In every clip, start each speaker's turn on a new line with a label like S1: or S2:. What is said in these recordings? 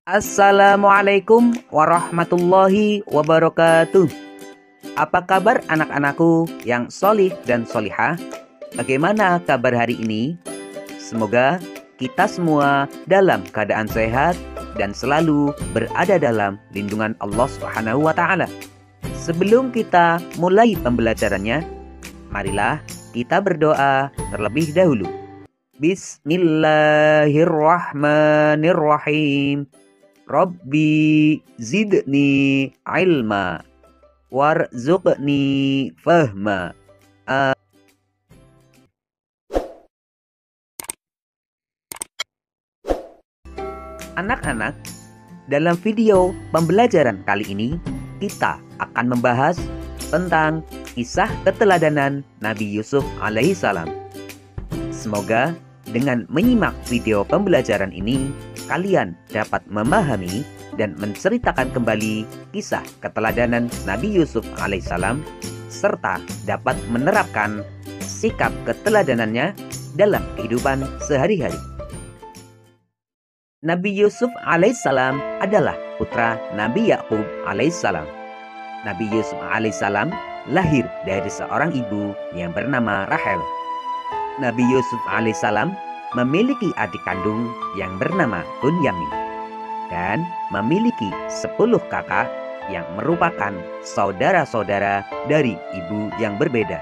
S1: Assalamualaikum warahmatullahi wabarakatuh. Apa kabar anak-anakku yang solih dan solihah? Bagaimana kabar hari ini? Semoga kita semua dalam keadaan sehat dan selalu berada dalam lindungan Allah Subhanahu wa Ta'ala. Sebelum kita mulai pembelajarannya, marilah kita berdoa terlebih dahulu. Bismillahirrahmanirrahim. Rabbi zidni ilma warzuqni fahma. Anak-anak, dalam video pembelajaran kali ini kita akan membahas tentang kisah keteladanan Nabi Yusuf alaihissalam. Semoga dengan menyimak video pembelajaran ini, kalian dapat memahami dan menceritakan kembali kisah keteladanan Nabi Yusuf alaihissalam serta dapat menerapkan sikap keteladanannya dalam kehidupan sehari-hari. Nabi Yusuf alaihissalam adalah putra Nabi Yakub alaihissalam. Nabi Yusuf alaihissalam lahir dari seorang ibu yang bernama Rahel. Nabi Yusuf alaihissalam memiliki adik kandung yang bernama Bunyamin dan memiliki 10 kakak yang merupakan saudara-saudara dari ibu yang berbeda.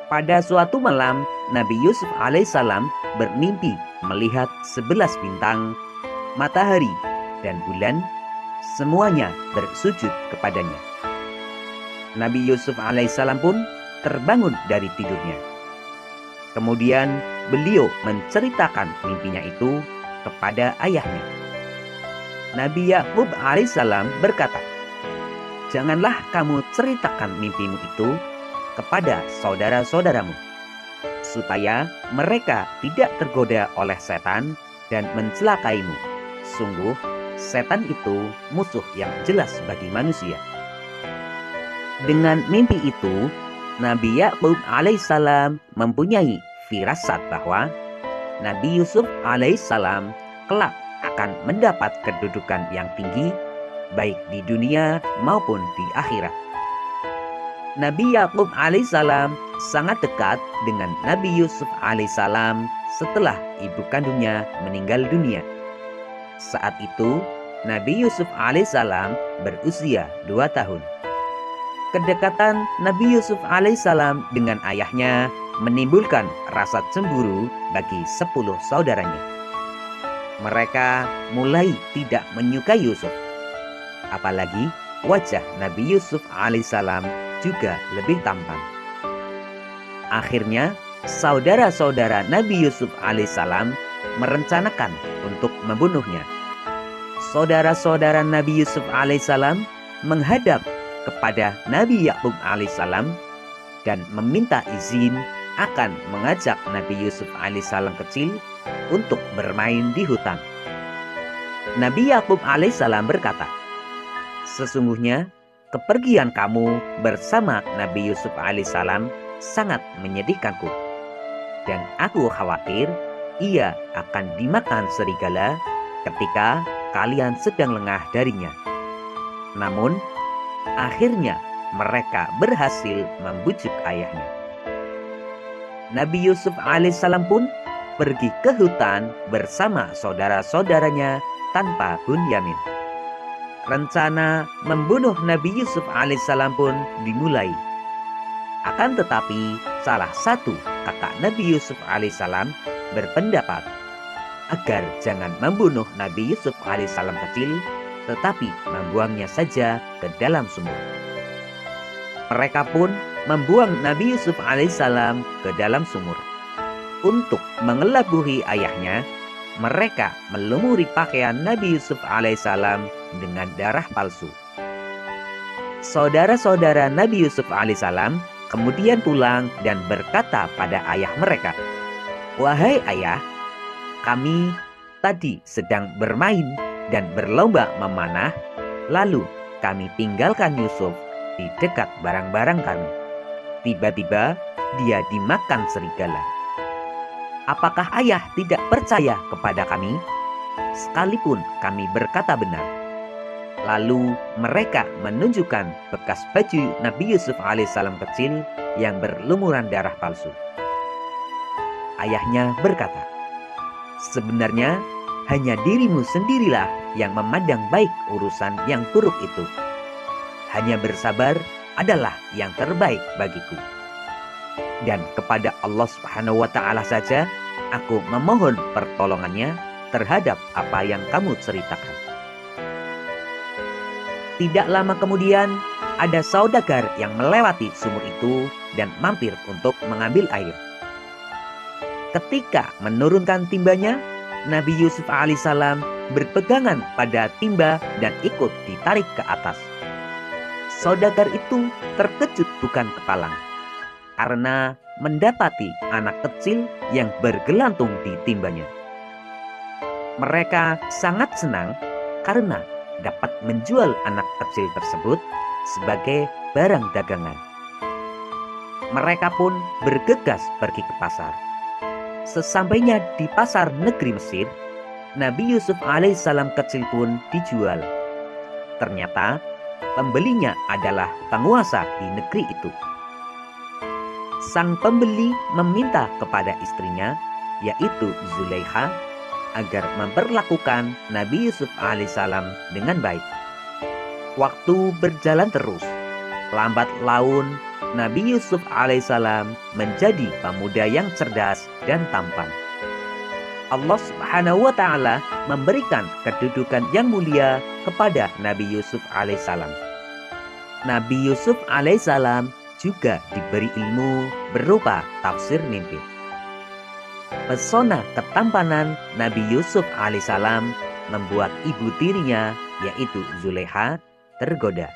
S1: Pada suatu malam, Nabi Yusuf alaihissalam bermimpi melihat 11 bintang, matahari, dan bulan, semuanya bersujud kepadanya. Nabi Yusuf alaihissalam pun terbangun dari tidurnya. Kemudian beliau menceritakan mimpinya itu kepada ayahnya. Nabi Yakub alaihissalam berkata, "Janganlah kamu ceritakan mimpimu itu kepada saudara-saudaramu, supaya mereka tidak tergoda oleh setan dan mencelakaimu. Sungguh, setan itu musuh yang jelas bagi manusia." Dengan mimpi itu, Nabi Yakub alaihissalam mempunyai firasat bahwa Nabi Yusuf alaihissalam kelak akan mendapat kedudukan yang tinggi baik di dunia maupun di akhirat. Nabi Yakub alaihissalam sangat dekat dengan Nabi Yusuf alaihissalam setelah ibu kandungnya meninggal dunia. Saat itu Nabi Yusuf alaihissalam berusia 2 tahun. Kedekatan Nabi Yusuf alaihissalam dengan ayahnya menimbulkan rasa cemburu bagi 10 saudaranya. Mereka mulai tidak menyukai Yusuf. Apalagi wajah Nabi Yusuf alaihissalam juga lebih tampan. Akhirnya, saudara-saudara Nabi Yusuf alaihissalam merencanakan untuk membunuhnya. Saudara-saudara Nabi Yusuf alaihissalam menghadap kepada Nabi Yakub alaihissalam dan meminta izin akan mengajak Nabi Yusuf alaihissalam kecil untuk bermain di hutan. Nabi Yakub alaihissalam berkata, "Sesungguhnya kepergian kamu bersama Nabi Yusuf alaihissalam sangat menyedihkanku, dan aku khawatir ia akan dimakan serigala ketika kalian sedang lengah darinya." Namun akhirnya mereka berhasil membujuk ayahnya. Nabi Yusuf alaihissalam pun pergi ke hutan bersama saudara-saudaranya tanpa Bunyamin. Rencana membunuh Nabi Yusuf alaihissalam pun dimulai. Akan tetapi salah satu kakak Nabi Yusuf alaihissalam berpendapat agar jangan membunuh Nabi Yusuf alaihissalam kecil, tetapi membuangnya saja ke dalam sumur. Mereka pun membuang Nabi Yusuf alaihissalam ke dalam sumur. Untuk mengelabuhi ayahnya, mereka melumuri pakaian Nabi Yusuf alaihissalam dengan darah palsu. Saudara-saudara Nabi Yusuf alaihissalam kemudian pulang dan berkata pada ayah mereka, "Wahai ayah, kami tadi sedang bermain dan berlomba memanah, lalu kami tinggalkan Yusuf di dekat barang-barang kami. Tiba-tiba dia dimakan serigala. Apakah ayah tidak percaya kepada kami?" sekalipun kami berkata benar." Lalu mereka menunjukkan bekas baju Nabi Yusuf alaihissalam kecil yang berlumuran darah palsu. Ayahnya berkata, "Sebenarnya hanya dirimu sendirilah yang memandang baik urusan yang buruk itu. Hanya bersabar adalah yang terbaik bagiku. Dan kepada Allah Subhanahu wa Ta'ala saja aku memohon pertolongannya terhadap apa yang kamu ceritakan." Tidak lama kemudian, ada saudagar yang melewati sumur itu dan mampir untuk mengambil air. Ketika menurunkan timbanya, Nabi Yusuf alaihissalam berpegangan pada timba dan ikut ditarik ke atas. Saudagar itu terkejut bukan kepalang, karena mendapati anak kecil yang bergelantung di timbanya. Mereka sangat senang karena dapat menjual anak kecil tersebut sebagai barang dagangan. Mereka pun bergegas pergi ke pasar. Sesampainya di pasar negeri Mesir, Nabi Yusuf alaihissalam kecil pun dijual. Ternyata pembelinya adalah penguasa di negeri itu. Sang pembeli meminta kepada istrinya, yaitu Zulaikha, agar memperlakukan Nabi Yusuf alaihissalam dengan baik. Waktu berjalan terus. Lambat laun, Nabi Yusuf alaihissalam menjadi pemuda yang cerdas dan tampan. Allah Subhanahu wa Ta'ala memberikan kedudukan yang mulia kepada Nabi Yusuf alaihissalam. Nabi Yusuf alaihissalam juga diberi ilmu berupa tafsir mimpi. Pesona ketampanan Nabi Yusuf alaihissalam membuat ibu tirinya, yaitu Zulaikha, tergoda.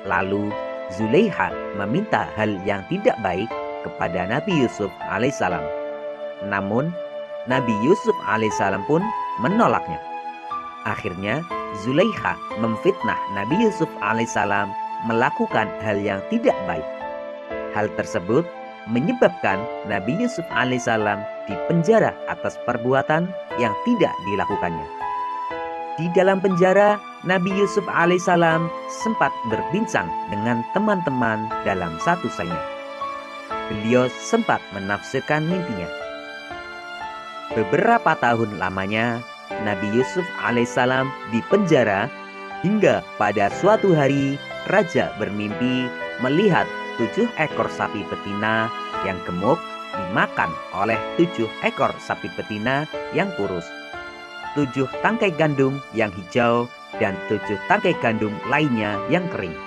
S1: Lalu Zulaikha meminta hal yang tidak baik kepada Nabi Yusuf alaihissalam. Namun Nabi Yusuf alaihissalam pun menolaknya. Akhirnya Zulaikha memfitnah Nabi Yusuf alaihissalam melakukan hal yang tidak baik. Hal tersebut menyebabkan Nabi Yusuf alaihissalam dipenjara atas perbuatan yang tidak dilakukannya. Di dalam penjara, Nabi Yusuf alaihissalam sempat berbincang dengan teman-teman dalam satu selnya. Beliau sempat menafsirkan mimpinya. Beberapa tahun lamanya, Nabi Yusuf alaihissalam dipenjara hingga pada suatu hari raja bermimpi melihat 7 ekor sapi betina yang gemuk dimakan oleh 7 ekor sapi betina yang kurus, 7 tangkai gandum yang hijau, dan 7 tangkai gandum lainnya yang kering.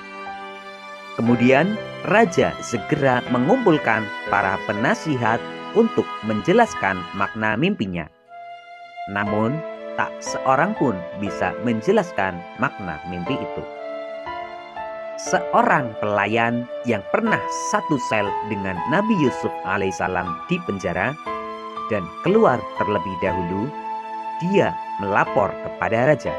S1: Kemudian raja segera mengumpulkan para penasihat untuk menjelaskan makna mimpinya. Namun tak seorang pun bisa menjelaskan makna mimpi itu. Seorang pelayan yang pernah satu sel dengan Nabi Yusuf alaihissalam di penjara dan keluar terlebih dahulu, dia melapor kepada raja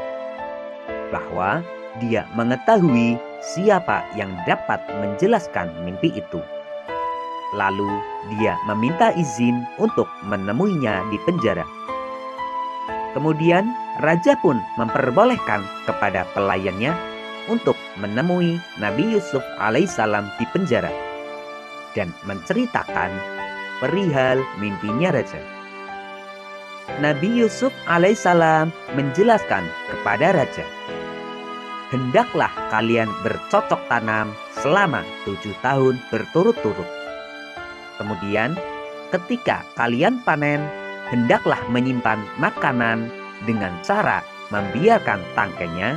S1: bahwa dia mengetahui siapa yang dapat menjelaskan mimpi itu. Lalu dia meminta izin untuk menemuinya di penjara. Kemudian raja pun memperbolehkan kepada pelayannya untuk menemui Nabi Yusuf alaihissalam di penjara dan menceritakan perihal mimpinya raja. Nabi Yusuf alaihissalam menjelaskan kepada raja, "Hendaklah kalian bercocok tanam selama 7 tahun berturut-turut. Kemudian ketika kalian panen, hendaklah menyimpan makanan dengan cara membiarkan tangkainya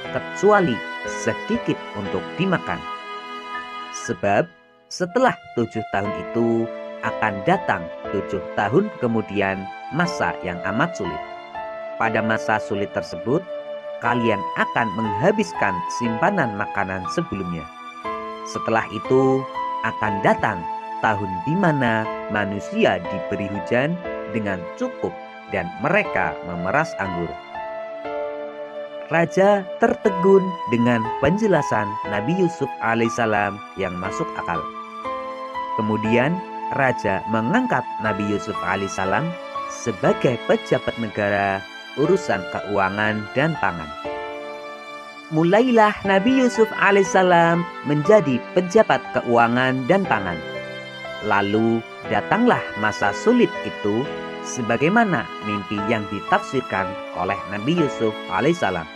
S1: kecuali sedikit untuk dimakan. Sebab setelah 7 tahun itu akan datang 7 tahun kemudian masa yang amat sulit. Pada masa sulit tersebut, kalian akan menghabiskan simpanan makanan sebelumnya. Setelah itu akan datang tahun di mana manusia diberi hujan dengan cukup dan mereka memeras anggur." Raja tertegun dengan penjelasan Nabi Yusuf alaihissalam yang masuk akal. Kemudian raja mengangkat Nabi Yusuf alaihissalam sebagai pejabat negara urusan keuangan dan pangan. Mulailah Nabi Yusuf alaihissalam menjadi pejabat keuangan dan pangan. Lalu datanglah masa sulit itu sebagaimana mimpi yang ditafsirkan oleh Nabi Yusuf alaihissalam.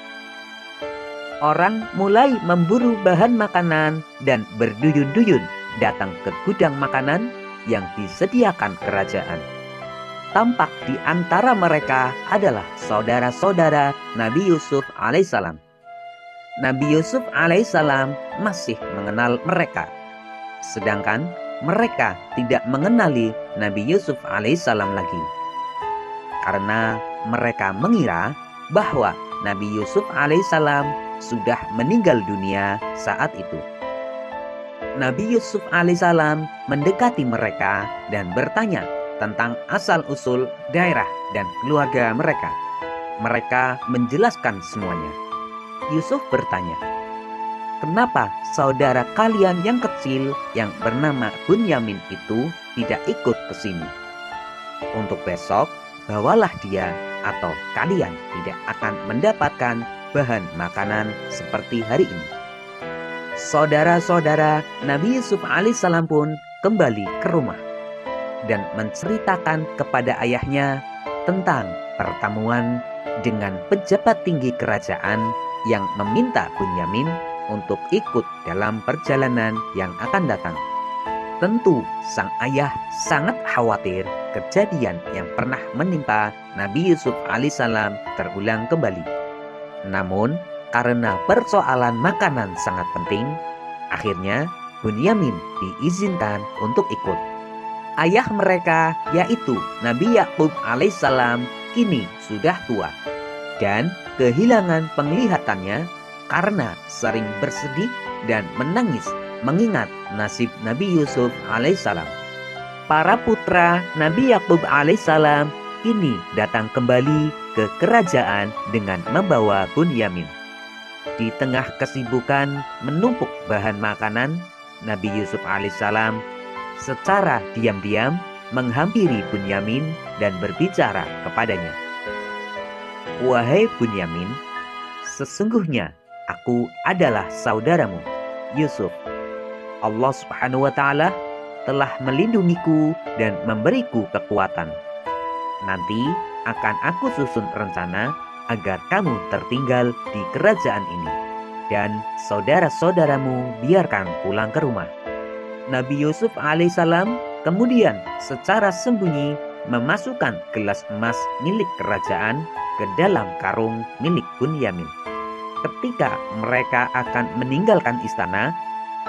S1: Orang mulai memburu bahan makanan dan berduyun-duyun datang ke gudang makanan yang disediakan kerajaan. Tampak di antara mereka adalah saudara-saudara Nabi Yusuf alaihissalam. Nabi Yusuf alaihissalam masih mengenal mereka, sedangkan mereka tidak mengenali Nabi Yusuf alaihissalam lagi. Karena mereka mengira bahwa Nabi Yusuf alaihissalam sudah meninggal dunia saat itu. Nabi Yusuf alaihissalam mendekati mereka dan bertanya tentang asal-usul daerah dan keluarga mereka. Mereka menjelaskan semuanya. Yusuf bertanya, "Kenapa saudara kalian yang kecil yang bernama Bunyamin itu tidak ikut ke sini? Untuk besok, bawalah dia atau kalian tidak akan mendapatkan bahan makanan seperti hari ini." Saudara-saudara Nabi Yusuf alaihissalam pun kembali ke rumah dan menceritakan kepada ayahnya tentang pertemuan dengan pejabat tinggi kerajaan yang meminta Bunyamin untuk ikut dalam perjalanan yang akan datang. Tentu sang ayah sangat khawatir kejadian yang pernah menimpa Nabi Yusuf alaihissalam terulang kembali. Namun karena persoalan makanan sangat penting, akhirnya Bunyamin diizinkan untuk ikut. Ayah mereka yaitu Nabi Yakub alaihissalam kini sudah tua dan kehilangan penglihatannya karena sering bersedih dan menangis mengingat nasib Nabi Yusuf alaihissalam. Para putra Nabi Yakub alaihissalam kini datang kembali ke kerajaan dengan membawa Bunyamin. Di tengah kesibukan menumpuk bahan makanan, Nabi Yusuf alaihissalam secara diam-diam menghampiri Bunyamin dan berbicara kepadanya. "Wahai Bunyamin, sesungguhnya aku adalah saudaramu, Yusuf. Allah Subhanahu wa Ta'ala telah melindungiku dan memberiku kekuatan. Nanti akan aku susun rencana agar kamu tertinggal di kerajaan ini, dan saudara-saudaramu biarkan pulang ke rumah." Nabi Yusuf alaihissalam kemudian secara sembunyi memasukkan gelas emas milik kerajaan ke dalam karung milik Bunyamin. Ketika mereka akan meninggalkan istana,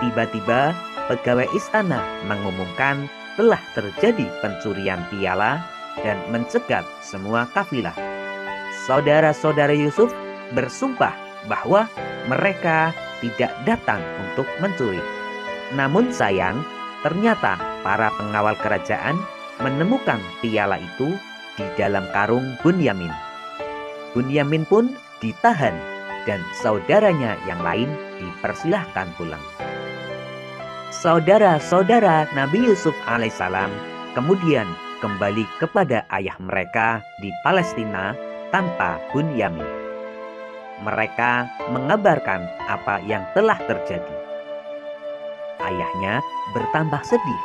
S1: tiba-tiba pegawai istana mengumumkan telah terjadi pencurian piala dan mencegat semua kafilah. Saudara-saudara Yusuf bersumpah bahwa mereka tidak datang untuk mencuri. Namun sayang, ternyata para pengawal kerajaan menemukan piala itu di dalam karung Bunyamin. Bunyamin pun ditahan dan saudaranya yang lain dipersilahkan pulang. Saudara-saudara Nabi Yusuf alaihissalam kemudian kembali kepada ayah mereka di Palestina tanpa Bunyamin. Mereka mengabarkan apa yang telah terjadi. Ayahnya bertambah sedih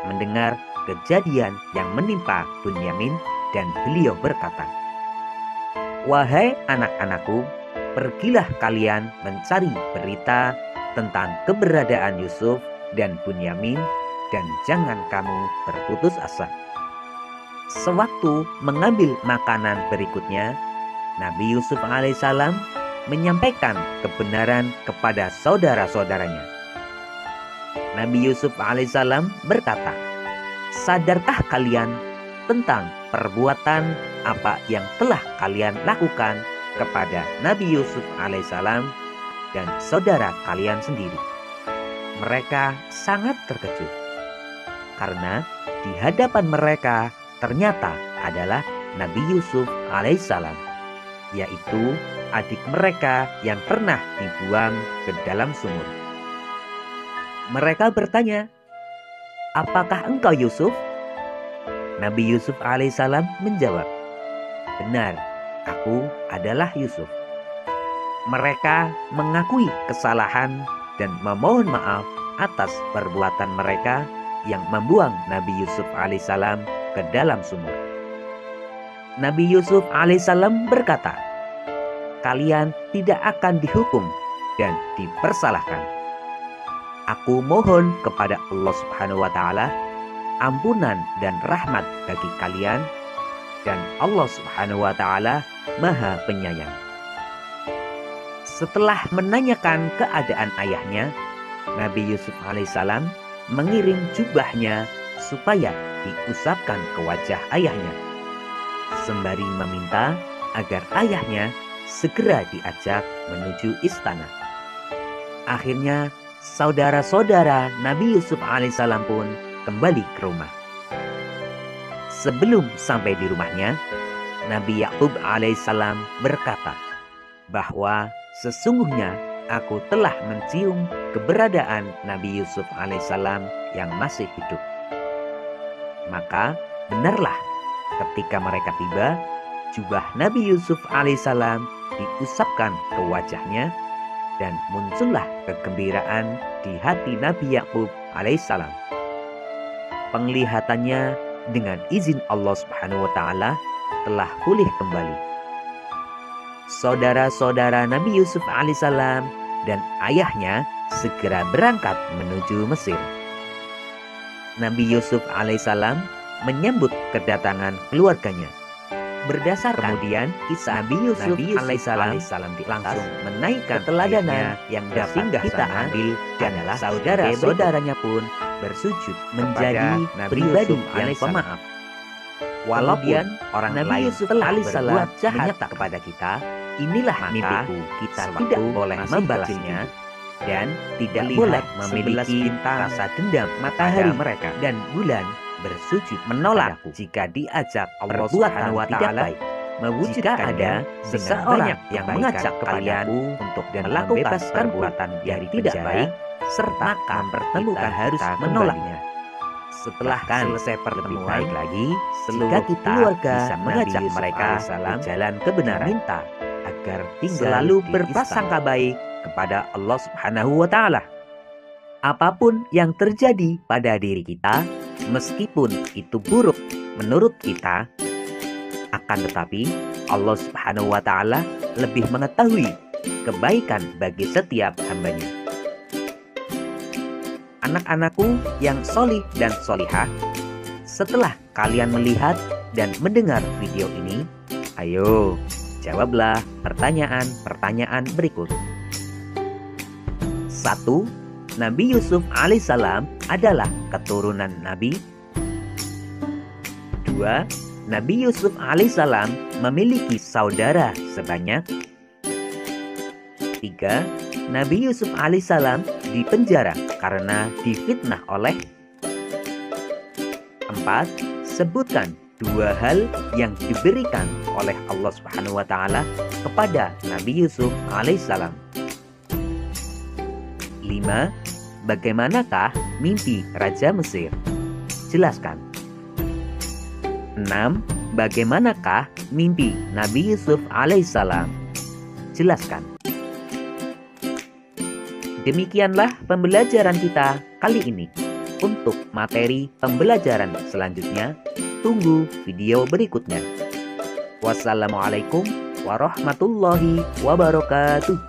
S1: mendengar kejadian yang menimpa Bunyamin dan beliau berkata, "Wahai anak-anakku, pergilah kalian mencari berita tentang keberadaan Yusuf dan Bunyamin dan jangan kamu berputus asa." Sewaktu mengambil makanan berikutnya, Nabi Yusuf alaihissalam menyampaikan kebenaran kepada saudara-saudaranya. Nabi Yusuf alaihissalam berkata, "Sadarkah kalian tentang perbuatan apa yang telah kalian lakukan kepada Nabi Yusuf alaihissalam dan saudara kalian sendiri?" Mereka sangat terkejut karena di hadapan mereka ternyata adalah Nabi Yusuf alaihissalam, yaitu adik mereka yang pernah dibuang ke dalam sumur. Mereka bertanya, "Apakah engkau Yusuf?" Nabi Yusuf alaihissalam menjawab, "Benar, aku Aku adalah Yusuf. Mereka mengakui kesalahan dan memohon maaf atas perbuatan mereka yang membuang Nabi Yusuf alaihissalam ke dalam sumur. Nabi Yusuf alaihissalam berkata, "Kalian tidak akan dihukum dan dipersalahkan. Aku mohon kepada Allah Subhanahu wa Ta'ala ampunan dan rahmat bagi kalian, dan Allah Subhanahu wa Ta'ala Maha Penyayang." Setelah menanyakan keadaan ayahnya, Nabi Yusuf alaihissalam mengirim jubahnya supaya diusapkan ke wajah ayahnya, sembari meminta agar ayahnya segera diajak menuju istana. Akhirnya saudara-saudara Nabi Yusuf alaihissalam pun kembali ke rumah. Sebelum sampai di rumahnya, Nabi Yakub alaihissalam berkata bahwa sesungguhnya aku telah mencium keberadaan Nabi Yusuf alaihissalam yang masih hidup. Maka benarlah ketika mereka tiba, jubah Nabi Yusuf alaihissalam diusapkan ke wajahnya, dan muncullah kegembiraan di hati Nabi Yakub alaihissalam. Penglihatannya dengan izin Allah Subhanahu wa Ta'ala telah pulih kembali. Saudara-saudara Nabi Yusuf alaihissalam dan ayahnya segera berangkat menuju Mesir. Nabi Yusuf alaihissalam menyambut kedatangan keluarganya. Berdasarkan kemudian kisah Nabi Yusuf alaihissalam langsung menaikkan keteladanan yang dapat kita ambil, dan saudara-saudaranya pun bersujud menjadi pribadi yang pemaaf. Walaupun orang Nabi Yusuf alaihissalam jahat kepada kita, inilah mimpiku, kita tidak boleh membalasnya dan tidak boleh memiliki rasa dendam. Matahari mereka dan bulan bersujud menolak jika diajak Allah Subhanahu wa Ta'ala mewujudkan ada seseorang yang mengajak kalian untuk melakukan perbuatan yang tidak baik, serta mempertemukan harus menolaknya. Setelah selesai pertemuan lagi, seluruh keluarga bisa mengajak mereka ke jalan kebenaran, minta agar selalu berprasangka baik kepada Allah Subhanahu wa Ta'ala. Apapun yang terjadi pada diri kita, meskipun itu buruk menurut kita, akan tetapi Allah Subhanahu wa Ta'ala lebih mengetahui kebaikan bagi setiap hambanya. Anak-anakku yang solih dan solihah, setelah kalian melihat dan mendengar video ini, ayo jawablah pertanyaan-pertanyaan berikut. 1. Nabi Yusuf alaihissalam adalah keturunan Nabi. 2. Nabi Yusuf alaihissalam memiliki saudara sebanyak. 3. Nabi Yusuf alaihissalam dipenjara karena difitnah oleh. 4. Sebutkan 2 hal yang diberikan oleh Allah Subhanahu wa Ta'ala kepada Nabi Yusuf alaihissalam. 5. Bagaimanakah mimpi Raja Mesir? Jelaskan. 6. Bagaimanakah mimpi Nabi Yusuf alaihissalam? Jelaskan. Demikianlah pembelajaran kita kali ini. Untuk materi pembelajaran selanjutnya, tunggu video berikutnya. Wassalamualaikum warahmatullahi wabarakatuh.